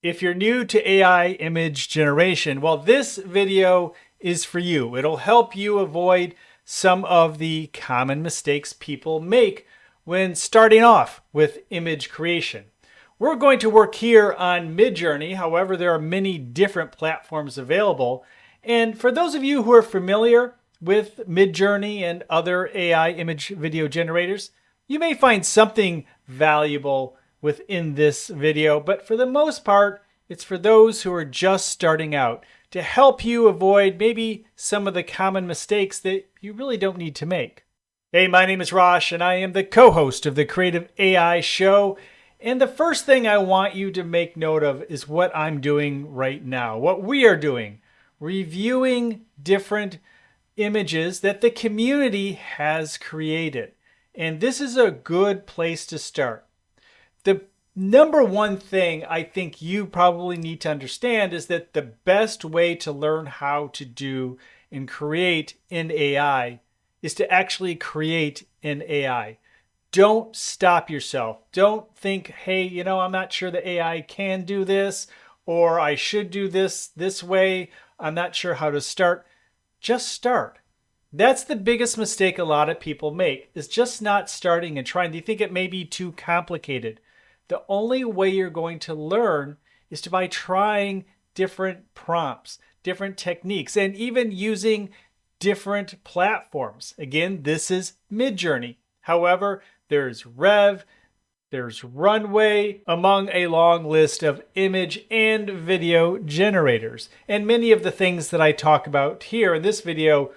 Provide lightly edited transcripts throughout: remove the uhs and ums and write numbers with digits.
If you're new to AI image generation, well, this video is for you. It'll help you avoid some of the common mistakes people make when starting off with image creation. We're going to work here on Midjourney. However, there are many different platforms available. And for those of you who are familiar with Midjourney and other AI image video generators, you may find something valuable within this video, but for the most part, it's for those who are just starting out to help you avoid maybe some of the common mistakes that you really don't need to make. Hey, my name is Rosh, and I am the co-host of the Creative AI Show. And the first thing I want you to make note of is what I'm doing right now, what we are doing, reviewing different images that the community has created. And this is a good place to start. The number one thing I think you probably need to understand is that the best way to learn how to do and create in AI is to actually create in AI. Don't stop yourself. Don't think, hey, I'm not sure the AI can do this, or I should do this way. I'm not sure how to start. Just start. That's the biggest mistake a lot of people make, is just not starting and trying. They think it may be too complicated. The only way you're going to learn is by trying different prompts, different techniques, and even using different platforms. Again, this is Midjourney. However, there's Rev, there's Runway, among a long list of image and video generators. And many of the things that I talk about here in this video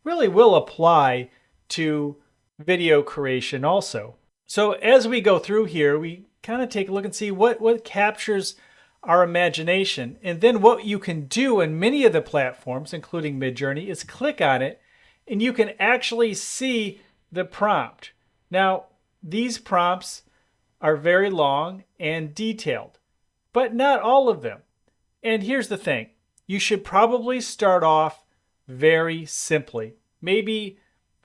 really will apply to video creation also. So as we go through here, we kind of take a look and see what captures our imagination. And then what you can do in many of the platforms, including Midjourney, is click on it and you can actually see the prompt. Now, these prompts are very long and detailed, but not all of them. And here's the thing. You should probably start off very simply. Maybe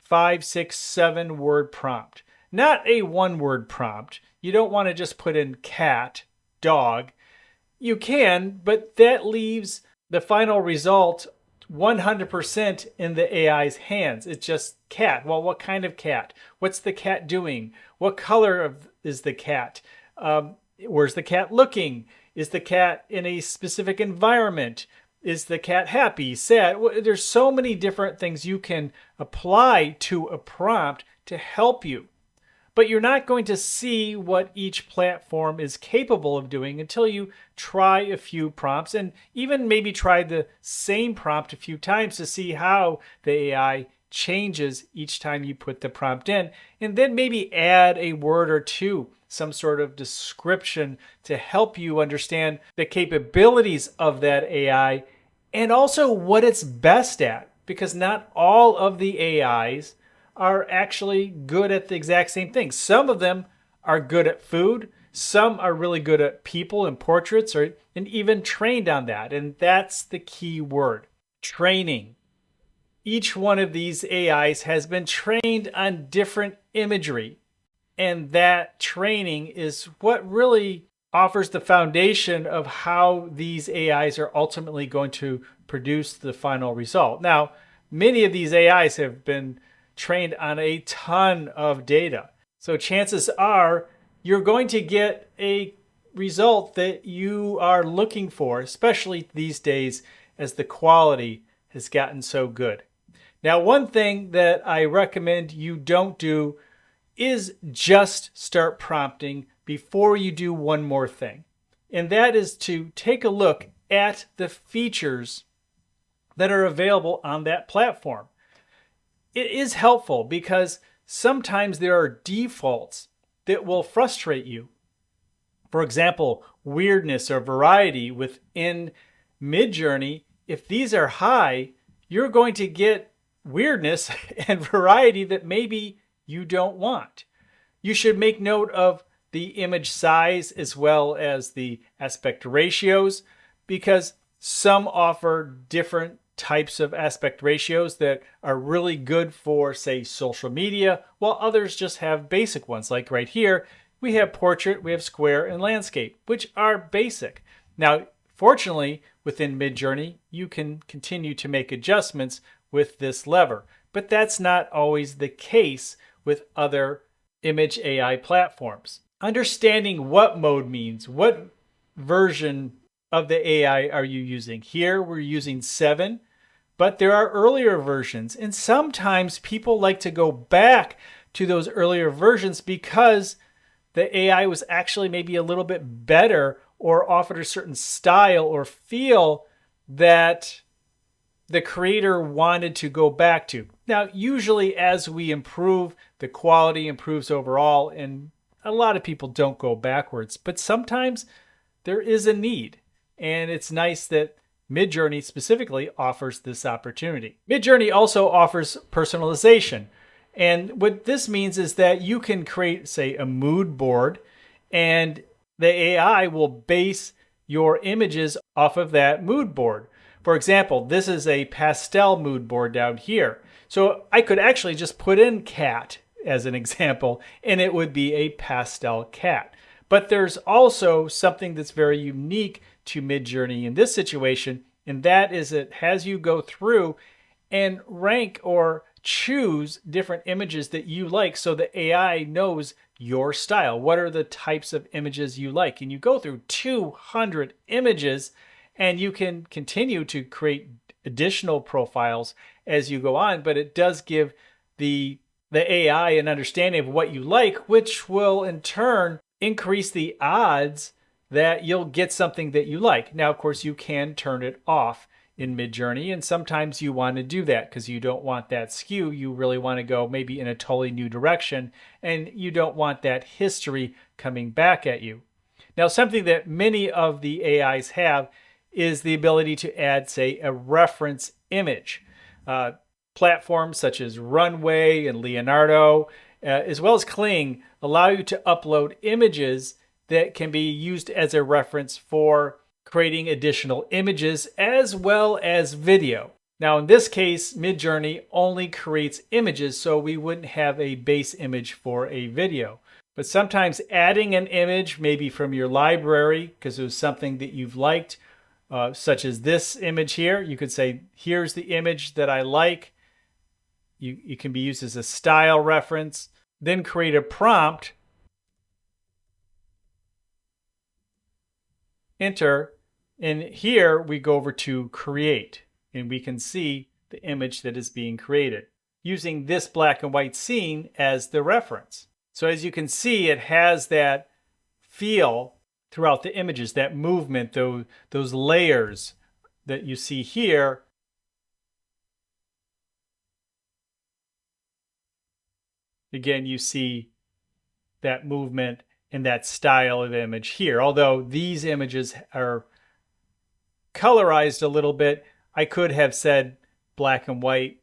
5, 6, 7 word prompt. Not a 1-word prompt. You don't want to just put in cat, dog. You can, but that leaves the final result 100% in the AI's hands. It's just cat. Well, what kind of cat? What's the cat doing? What color is the cat? Where's the cat looking? Is the cat in a specific environment? Is the cat happy, sad? There's so many different things you can apply to a prompt to help you. But you're not going to see what each platform is capable of doing until you try a few prompts and even maybe try the same prompt a few times to see how the AI changes each time you put the prompt in. And then maybe add a word or two, some sort of description to help you understand the capabilities of that AI and also what it's best at. Because not all of the AIs are actually good at the exact same thing. Some of them are good at food. Some are really good at people and portraits, and even trained on that. And that's the key word, training. Each one of these AIs has been trained on different imagery. And that training is what really offers the foundation of how these AIs are ultimately going to produce the final result. Now, many of these AIs have been trained on a ton of data. So chances are you're going to get a result that you are looking for, especially these days as the quality has gotten so good. Now, one thing that I recommend you don't do is just start prompting before you do one more thing. And that is to take a look at the features that are available on that platform. It is helpful because sometimes there are defaults that will frustrate you. For example, weirdness or variety within Midjourney, if these are high, you're going to get weirdness and variety that maybe you don't want. You should make note of the image size as well as the aspect ratios, because some offer different types of aspect ratios that are really good for, say, social media, while others just have basic ones. Like right here, we have portrait, we have square, and landscape, which are basic. Now, fortunately, within Midjourney, you can continue to make adjustments with this lever, but that's not always the case with other image AI platforms. Understanding what mode means, what version of the AI are you using? Here we're using 7, but there are earlier versions, and sometimes people like to go back to those earlier versions because the AI was actually maybe a little bit better or offered a certain style or feel that the creator wanted to go back to. Now, usually as we improve, the quality improves overall, and a lot of people don't go backwards, but sometimes there is a need, and it's nice that Midjourney specifically offers this opportunity. Midjourney also offers personalization. And what this means is that you can create, say, a mood board, and the AI will base your images off of that mood board. For example, this is a pastel mood board down here. So I could actually just put in cat as an example, and it would be a pastel cat. But there's also something that's very unique to Midjourney in this situation, and that is it has you go through and rank or choose different images that you like so the AI knows your style. What are the types of images you like? And you go through 200 images, and you can continue to create additional profiles as you go on, but it does give the AI an understanding of what you like, which will in turn increase the odds that you'll get something that you like. Now, of course, you can turn it off in Midjourney, and sometimes you want to do that because you don't want that skew. You really want to go maybe in a totally new direction, and you don't want that history coming back at you. Now, something that many of the AIs have is the ability to add, say, a reference image. Platforms such as Runway and Leonardo, as well as Kling, allow you to upload images that can be used as a reference for creating additional images as well as video. Now, in this case, Midjourney only creates images, so we wouldn't have a base image for a video. But sometimes adding an image, maybe from your library, because it was something that you've liked, such as this image here, you could say, here's the image that I like. You can be used as a style reference. Then create a prompt. Enter. And here we go over to create, and we can see the image that is being created using this black and white scene as the reference. So as you can see, it has that feel throughout the images, that movement, those layers that you see here. Again, you see that movement and that style of image here. Although these images are colorized a little bit, I could have said black and white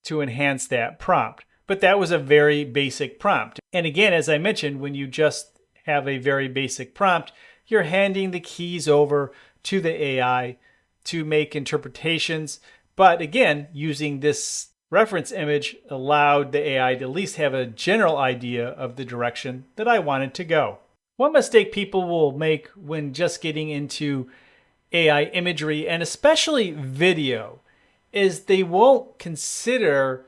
to enhance that prompt. But that was a very basic prompt. And again, as I mentioned, when you just have a very basic prompt, you're handing the keys over to the AI to make interpretations. But again, using this reference image allowed the AI to at least have a general idea of the direction that I wanted to go. One mistake people will make when just getting into AI imagery, and especially video, is they won't consider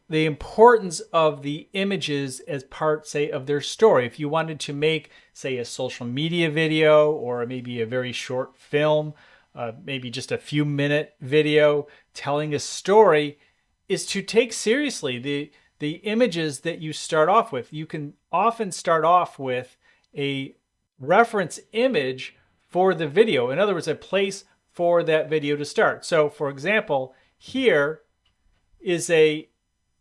the importance of the images as part, say, of their story. If you wanted to make, say, a social media video or maybe a very short film, maybe just a few minute video telling a story, is to take seriously the images that you start off with. You can often start off with a reference image for the video. In other words, a place for that video to start. So for example, here is a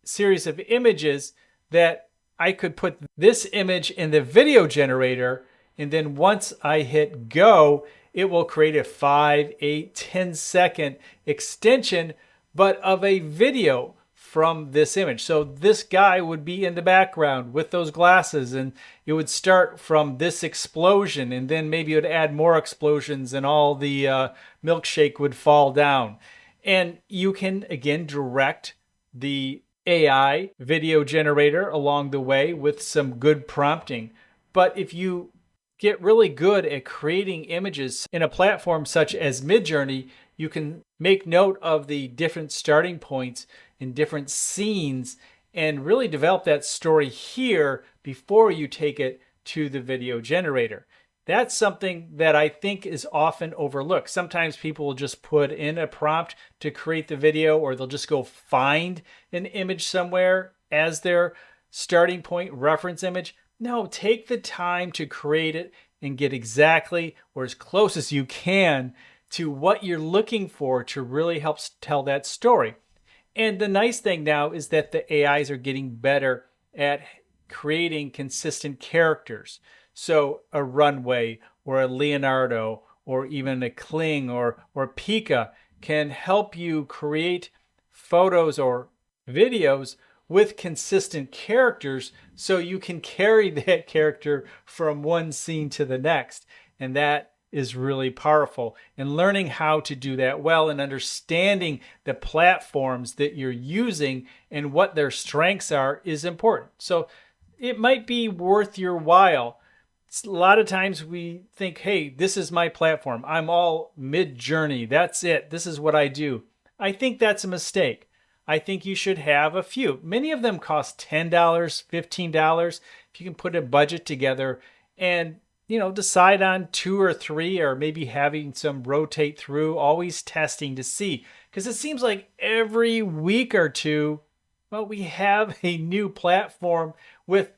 series of images that I could put this image in the video generator, and then once I hit go, it will create a 5, 8, 10-second extension, but of a video from this image. So this guy would be in the background with those glasses, and it would start from this explosion, and then maybe it would add more explosions, and all the milkshake would fall down. And you can, again, direct the AI video generator along the way with some good prompting. But if you get really good at creating images in a platform such as Midjourney, you can make note of the different starting points in different scenes and really develop that story here before you take it to the video generator. That's something that I think is often overlooked. Sometimes people will just put in a prompt to create the video, or they'll just go find an image somewhere as their starting point reference image. No, take the time to create it and get exactly or as close as you can to what you're looking for to really help tell that story. And the nice thing now is that the AIs are getting better at creating consistent characters. So a Runway or a Leonardo or even a Kling or Pika can help you create photos or videos with consistent characters so you can carry that character from one scene to the next. And that is really powerful. And learning how to do that well and understanding the platforms that you're using and what their strengths are is important. So it might be worth your while. A lot of times we think, hey, this is my platform. I'm all Midjourney. That's it. This is what I do. I think that's a mistake. I think you should have a few. Many of them cost $10, $15. If you can put a budget together and decide on 2 or 3, or maybe having some rotate through, always testing to see. Because it seems like every week or two, well, we have a new platform with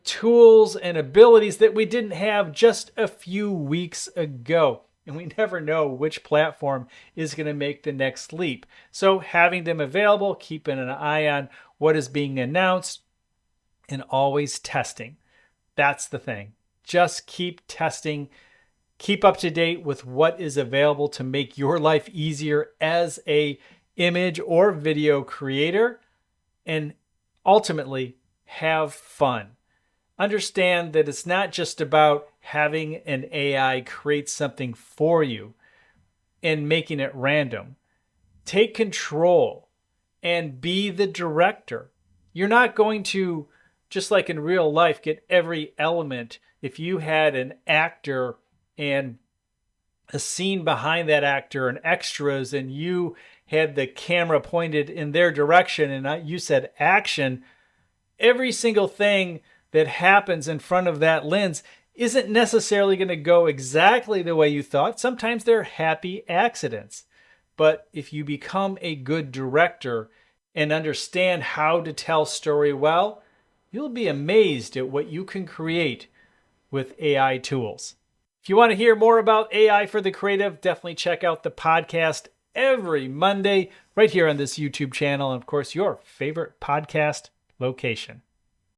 tools and abilities that we didn't have just a few weeks ago. And we never know which platform is going to make the next leap. So having them available, keeping an eye on what is being announced, and always testing. That's the thing. Just keep testing. Keep up to date with what is available to make your life easier as a image or video creator. And ultimately, have fun. Understand that it's not just about having an AI create something for you and making it random. Take control and be the director. You're not going to, just like in real life, get every element. If you had an actor and a scene behind that actor and extras, and you had the camera pointed in their direction and you said action, every single thing that happens in front of that lens isn't necessarily going to go exactly the way you thought. Sometimes they're happy accidents. But if you become a good director and understand how to tell story well, you'll be amazed at what you can create with AI tools. If you want to hear more about AI for the creative, definitely check out the podcast every Monday right here on this YouTube channel, and of course, your favorite podcast location.